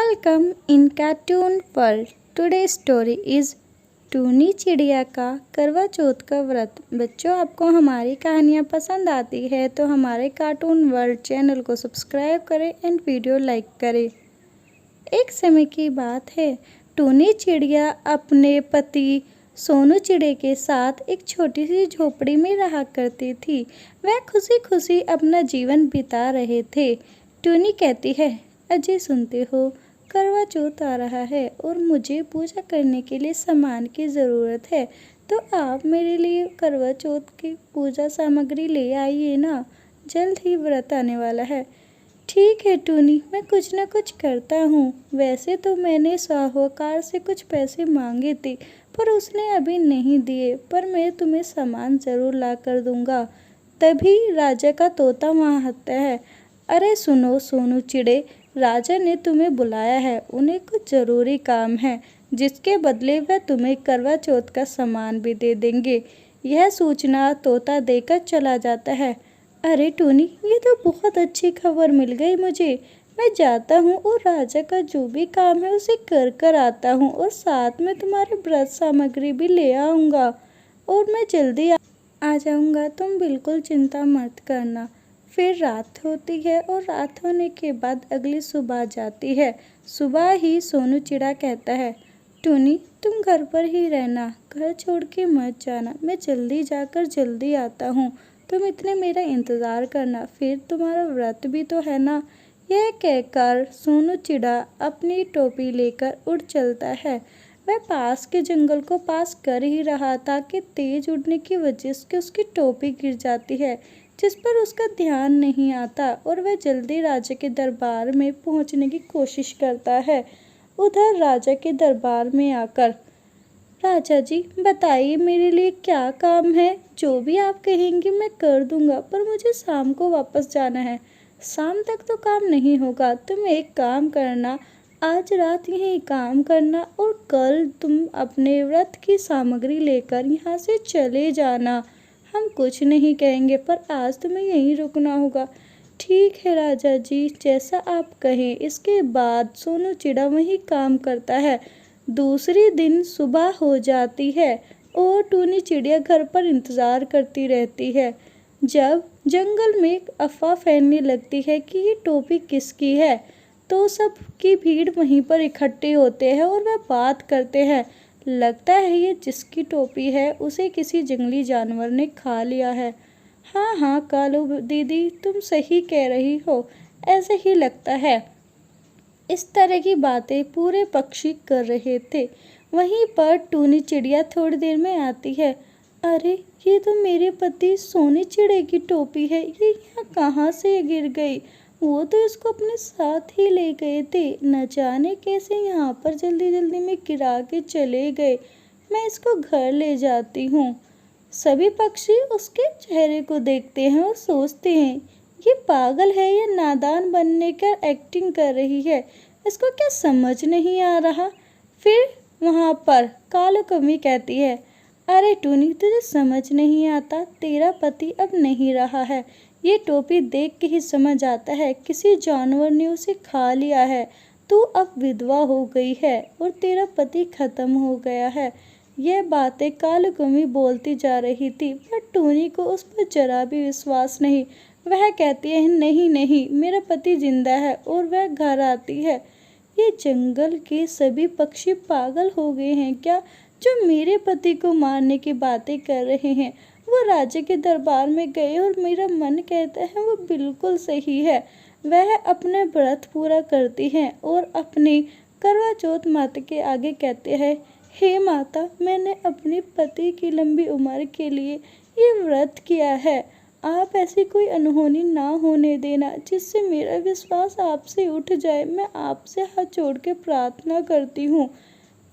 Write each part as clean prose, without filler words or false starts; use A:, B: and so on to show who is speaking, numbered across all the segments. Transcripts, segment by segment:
A: Welcome in cartoon world. Today story is टूनी चिड़िया का करवा चौथ का व्रत। बच्चों, आपको हमारी कहानियाँ पसंद आती है तो हमारे कार्टून वर्ल्ड चैनल को सब्सक्राइब करें एंड वीडियो लाइक करें। एक समय की बात है, टूनी चिड़िया अपने पति सोनू चिड़े के साथ एक छोटी सी झोपड़ी में रहा करती थी। वह खुशी खुशी अपना जीवन बिता रहे थे। टूनी कहती है, अजय सुनते हो, करवा चौथ आ रहा है और मुझे पूजा करने के लिए सामान की ज़रूरत है, तो आप मेरे लिए करवा चौथ की पूजा सामग्री ले आइए ना, जल्द ही व्रत आने वाला है। ठीक है टूनी, मैं कुछ ना कुछ करता हूँ। वैसे तो मैंने साहूकार से कुछ पैसे मांगे थे, पर उसने अभी नहीं दिए, पर मैं तुम्हें सामान ज़रूर ला कर दूँगा। तभी राजा का तोता वहाँ आता है। अरे सुनो सोनू चिड़े, राजा ने तुम्हें बुलाया है, उन्हें कुछ ज़रूरी काम है, जिसके बदले वह तुम्हें करवा चौथ का सामान भी दे देंगे। यह सूचना तोता देकर चला जाता है। अरे टूनी, ये तो बहुत अच्छी खबर मिल गई मुझे। मैं जाता हूँ और राजा का जो भी काम है उसे कर कर आता हूँ, और साथ में तुम्हारे व्रत सामग्री भी ले आऊँगा, और मैं जल्दी आ जाऊँगा। तुम बिल्कुल चिंता मत करना। फिर रात होती है और रात होने के बाद अगली सुबह जाती है। सुबह ही सोनू चिड़ा कहता है, टूनी तुम घर पर ही रहना, घर छोड़ के मत जाना। मैं जल्दी जाकर जल्दी आता हूँ, तुम इतने मेरा इंतज़ार करना, फिर तुम्हारा व्रत भी तो है ना। यह कहकर सोनू चिड़ा अपनी टोपी लेकर उड़ चलता है। वह पास के जंगल को पास कर ही रहा था कि तेज उड़ने की वजह से उसकी टोपी गिर जाती है, जिस पर उसका ध्यान नहीं आता, और वह जल्दी राजा के दरबार में पहुंचने की कोशिश करता है। उधर राजा के दरबार में आकर, राजा जी बताइए मेरे लिए क्या काम है। जो भी आप कहेंगे मैं कर दूंगा, पर मुझे शाम को वापस जाना है। शाम तक तो काम नहीं होगा, तुम एक काम करना, आज रात यहीं काम करना और कल तुम अपने व्रत की सामग्री लेकर यहाँ से चले जाना। हम कुछ नहीं कहेंगे, पर आज तुम्हें यहीं रुकना होगा। ठीक है राजा जी, जैसा आप कहें। इसके बाद सोनू चिड़ा वहीं काम करता है। दूसरे दिन सुबह हो जाती है और टूनी चिड़िया घर पर इंतज़ार करती रहती है। जब जंगल में अफवाह फैलने लगती है कि ये टोपी किसकी है, तो सब की भीड़ वहीं पर इकट्ठे होते हैं और वह बात करते हैं। लगता है ये जिसकी टोपी है उसे किसी जंगली जानवर ने खा लिया है। हाँ हाँ कालू दीदी, तुम सही कह रही हो, ऐसे ही लगता है। इस तरह की बातें पूरे पक्षी कर रहे थे। वहीं पर टूनी चिड़िया थोड़ी देर में आती है। अरे ये तो मेरे पति सोनी चिड़े की टोपी है, ये यहाँ कहाँ से गिर गई। वो तो इसको अपने साथ ही ले गए थे, न जाने कैसे यहाँ पर जल्दी जल्दी में गिरा के चले गए। मैं इसको घर ले जाती हूँ। सभी पक्षी उसके चेहरे को देखते हैं और सोचते हैं, ये पागल है या नादान बनने का एक्टिंग कर रही है, इसको क्या समझ नहीं आ रहा। फिर वहाँ पर कालो कमी कहती है, अरे टूनी तुझे समझ नहीं आता, तेरा पति अब नहीं रहा है। ये टोपी देख के ही समझ आता है किसी जानवर ने उसे खा लिया है। तू अब विधवा हो गई है और तेरा पति खत्म हो गया है। यह बातें कालो कमी बोलती जा रही थी, पर टूनी को उस पर जरा भी विश्वास नहीं। वह कहती है, नहीं नहीं, मेरा पति जिंदा है, और वह घर आती है। ये जंगल के सभी पक्षी पागल हो गए हैं क्या, जो मेरे पति को मारने की बातें कर रहे हैं। वो राजा के दरबार में गए और मेरा मन कहता है वो बिल्कुल सही है। वह अपने व्रत पूरा करती हैं और अपनी करवा चौथ माता के आगे कहते हैं, हे माता, मैंने अपने पति की लंबी उम्र के लिए ये व्रत किया है। आप ऐसी कोई अनहोनी ना होने देना जिससे मेरा विश्वास आपसे उठ जाए। मैं आपसे हाथ जोड़ के प्रार्थना करती हूँ।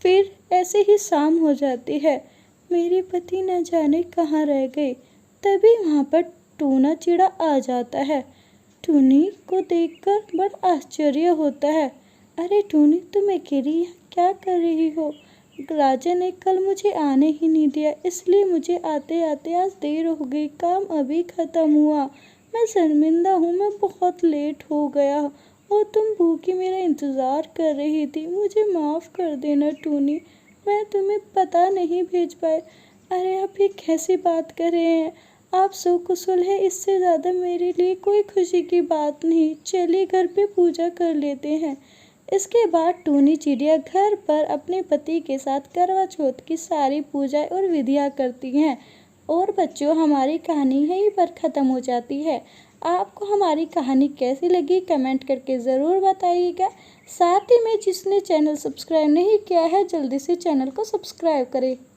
A: फिर ऐसे ही शाम हो जाती है। मेरे पति न जाने कहाँ रह गए। तभी वहाँ पर टूना चिड़ा आ जाता है। टूनी को देखकर बड़ा आश्चर्य होता है। अरे टूनी, तुम अकेली यहाँ क्या कर रही हो? राजा ने कल मुझे आने ही नहीं दिया, इसलिए मुझे आते आते आज देर हो गई। काम अभी ख़त्म हुआ। मैं शर्मिंदा हूँ, मैं बहुत लेट हो गया और तुम भूखी मेरा इंतज़ार कर रही थी। मुझे माफ़ कर देना टूनी, मैं तुम्हें पता नहीं भेज पाए। अरे आप ये कैसी बात कर रहे हैं? आप सकुशल है, इससे ज़्यादा मेरे लिए कोई खुशी की बात नहीं। चलिए घर पे पूजा कर लेते हैं। इसके बाद टूनी चिड़िया घर पर अपने पति के साथ करवा चौथ की सारी पूजा और विधियाँ करती हैं। और बच्चों, हमारी कहानी यहीं पर ख़त्म हो जाती है। आपको हमारी कहानी कैसी लगी कमेंट करके ज़रूर बताइएगा। साथ ही में जिसने चैनल सब्सक्राइब नहीं किया है जल्दी से चैनल को सब्सक्राइब करें।